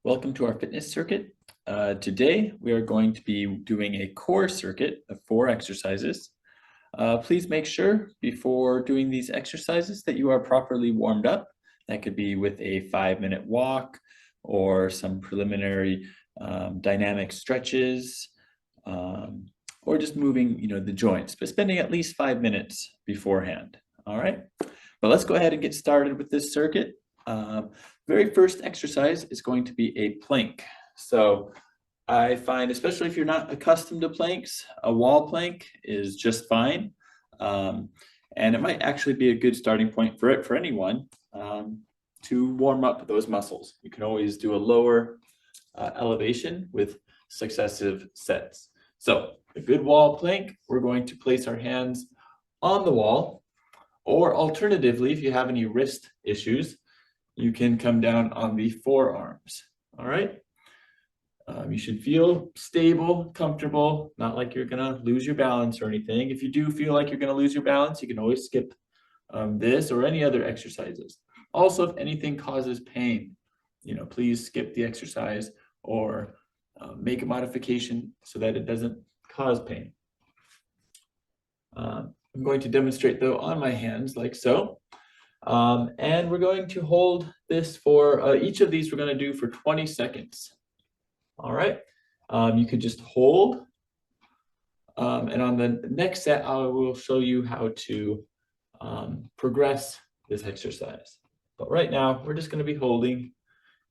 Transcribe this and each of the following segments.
Welcome to our fitness circuit. Today we are going to be doing a core circuit of 4 exercises. Please make sure before doing these exercises that you are properly warmed up. That could be with a 5-minute walk or some preliminary dynamic stretches or just moving the joints, but spending at least 5 minutes beforehand. All right, but let's go ahead and get started with this circuit. Very first exercise is going to be a plank. So I find, especially if you're not accustomed to planks, a wall plank is just fine. And it might actually be a good starting point for anyone to warm up those muscles. You can always do a lower elevation with successive sets. So a good wall plank, we're going to place our hands on the wall, or alternatively, if you have any wrist issues, you can come down on the forearms. All right. You should feel stable, comfortable, not like you're gonna lose your balance or anything. If you do feel like you're gonna lose your balance, you can always skip this or any other exercises. Also, if anything causes pain, please skip the exercise or make a modification so that it doesn't cause pain. I'm going to demonstrate though on my hands like so. And we're going to hold this for, each of these we're going to do for 20 seconds. All right. You could just hold. And on the next set, I will show you how to progress this exercise. But right now, we're just going to be holding,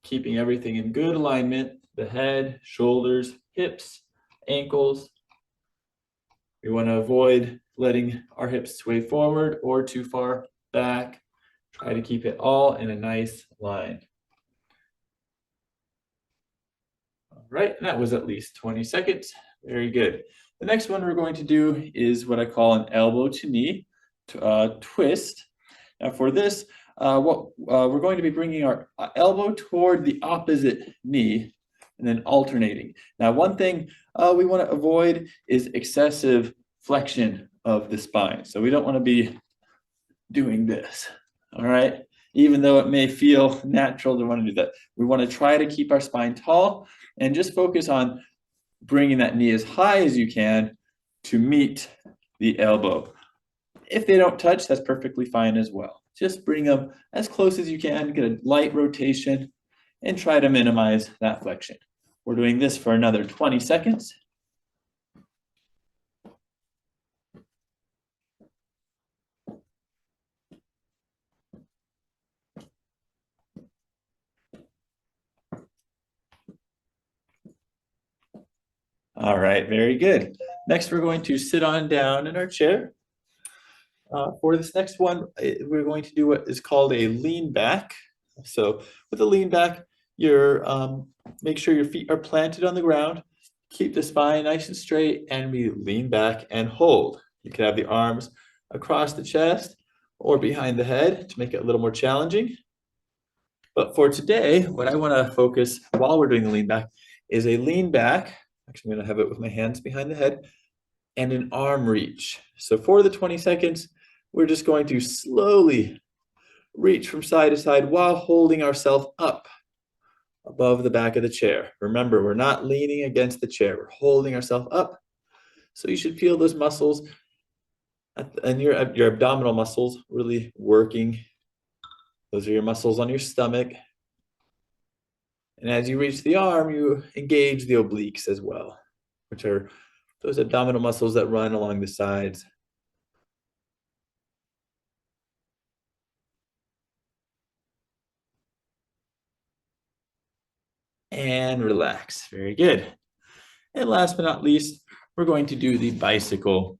keeping everything in good alignment, the head, shoulders, hips, ankles. We want to avoid letting our hips sway forward or too far back. Try to keep it all in a nice line. All right, and that was at least 20 seconds. Very good. The next one we're going to do is what I call an elbow to knee twist. Now for this, we're going to be bringing our elbow toward the opposite knee and then alternating. Now one thing we want to avoid is excessive flexion of the spine. So we don't want to be doing this. All right, even though it may feel natural to want to do that, we want to try to keep our spine tall and just focus on bringing that knee as high as you can to meet the elbow. If they don't touch, that's perfectly fine as well. Just bring them as close as you can, get a light rotation, and try to minimize that flexion. We're doing this for another 20 seconds. All right, very good. Next, we're going to sit on down in our chair. For this next one, we're going to do what is called a lean back. So with a lean back, make sure your feet are planted on the ground, keep the spine nice and straight, and we lean back and hold. You can have the arms across the chest or behind the head to make it a little more challenging. But for today, what I want to focus while we're doing the lean back is a lean back. Actually, I'm going to have it with my hands behind the head and an arm reach. So for the 20 seconds, we're just going to slowly reach from side to side while holding ourselves up above the back of the chair. Remember, we're not leaning against the chair. We're holding ourselves up. So you should feel those muscles and your abdominal muscles really working. Those are your muscles on your stomach. And as you reach the arm, you engage the obliques as well, which are those abdominal muscles that run along the sides. And relax. Very good. And last but not least, we're going to do the bicycle.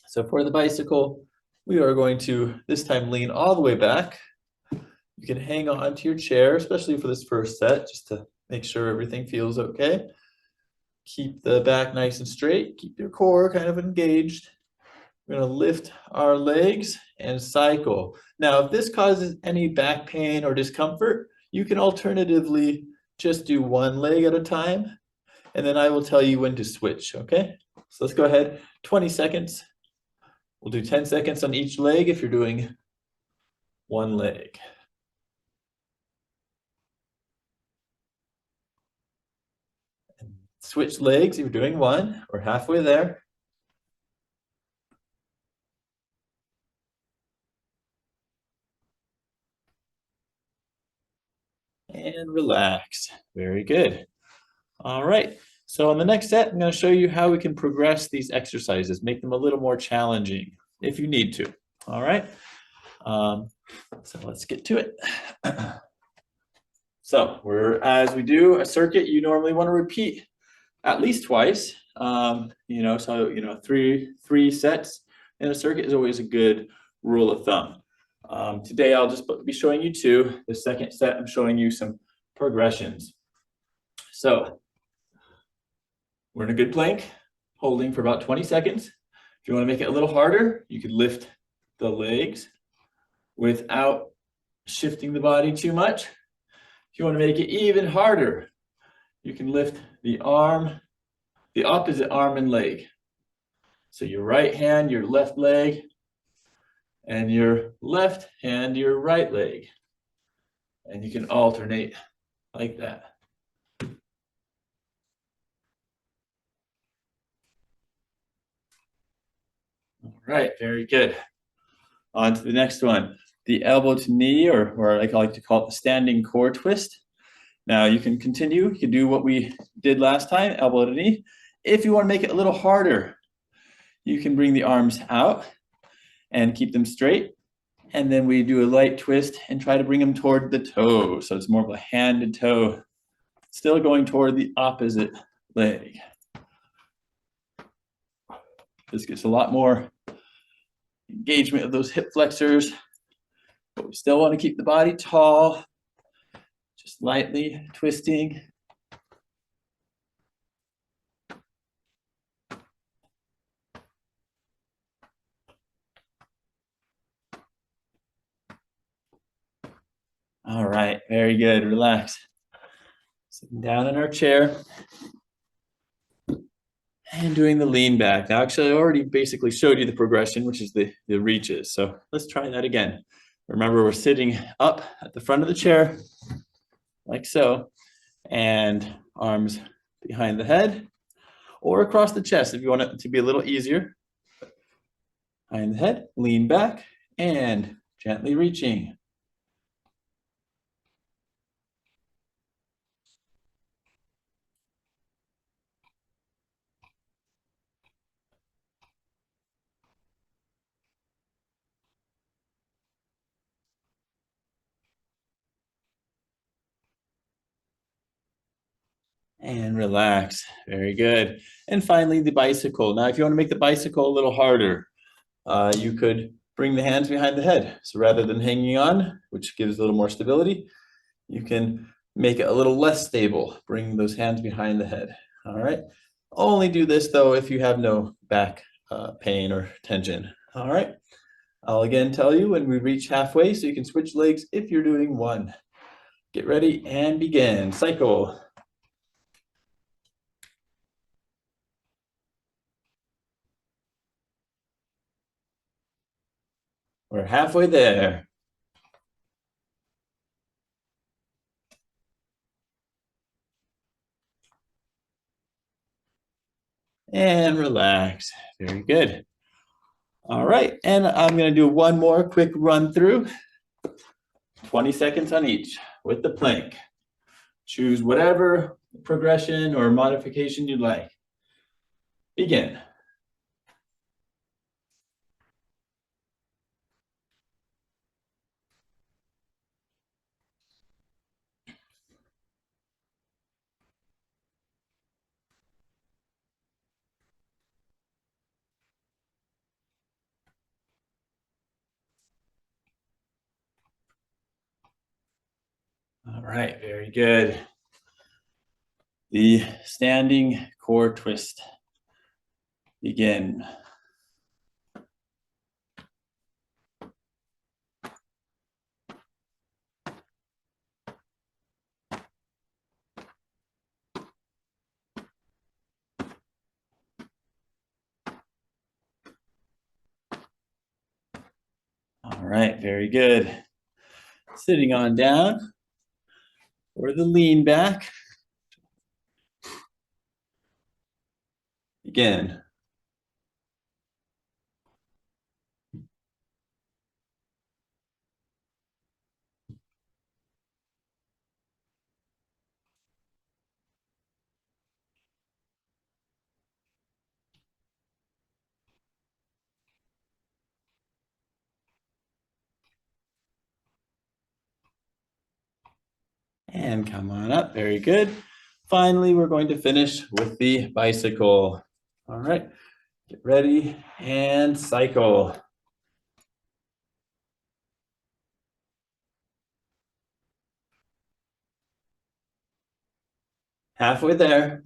So for the bicycle, we are going to this time lean all the way back. You can hang on to your chair, especially for this first set, just to make sure everything feels okay. Keep the back nice and straight. Keep your core kind of engaged. We're going to lift our legs and cycle. Now, if this causes any back pain or discomfort, you can alternatively just do one leg at a time, and then I will tell you when to switch, okay? So let's go ahead, 20 seconds. We'll do 10 seconds on each leg if you're doing one leg. switch legs. You're doing one. We're halfway there. And relax. Very good. All right. So on the next set, I'm going to show you how we can progress these exercises, make them a little more challenging if you need to. All right. So let's get to it. So as we do a circuit, you normally want to repeat at least twice. Three sets in a circuit is always a good rule of thumb. Today I'll just be showing you two. The second set, I'm showing you some progressions. So we're in a good plank, holding for about 20 seconds. If you want to make it a little harder, you could lift the legs without shifting the body too much. If you want to make it even harder, you can lift the arm, the opposite arm and leg. So your right hand, your left leg, and your left hand, your right leg. And you can alternate like that. All right, very good. On to the next one. The elbow to knee, or I like to call it the standing core twist. Now you can continue, you can do what we did last time, elbow to knee. If you want to make it a little harder, you can bring the arms out and keep them straight. And then we do a light twist and try to bring them toward the toe. So it's more of a hand to toe, still going toward the opposite leg. This gets a lot more engagement of those hip flexors, but we still want to keep the body tall, just lightly twisting. All right, very good, relax. Sitting down in our chair and doing the lean back. Now, actually, I already basically showed you the progression, which is the reaches. So let's try that again. Remember, we're sitting up at the front of the chair, like so, and arms behind the head or across the chest if you want it to be a little easier. Behind the head, lean back, and gently reaching. And relax. Very good. And finally, the bicycle. Now, if you want to make the bicycle a little harder, you could bring the hands behind the head. So rather than hanging on, which gives a little more stability, you can make it a little less stable, bringing those hands behind the head. All right. Only do this, though, if you have no back pain or tension. All right. I'll again tell you when we reach halfway, so you can switch legs if you're doing one. Get ready and begin. Cycle. We're halfway there. And relax. Very good. All right, and I'm going to do one more quick run through. 20 seconds on each with the plank. Choose whatever progression or modification you'd like. Begin. All right, very good. The standing core twist. Begin. All right, very good. Sitting on down or the lean back. Again. And come on up, very good. Finally, we're going to finish with the bicycle. All right, get ready and cycle. Halfway there.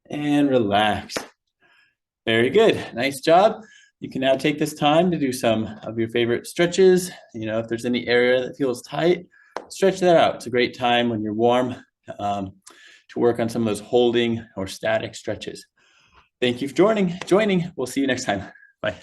And relax. Very good, nice job. You can now take this time to do some of your favorite stretches. You know, if there's any area that feels tight, stretch that out. It's a great time when you're warm to work on some of those holding or static stretches. Thank you for joining. We'll see you next time. Bye.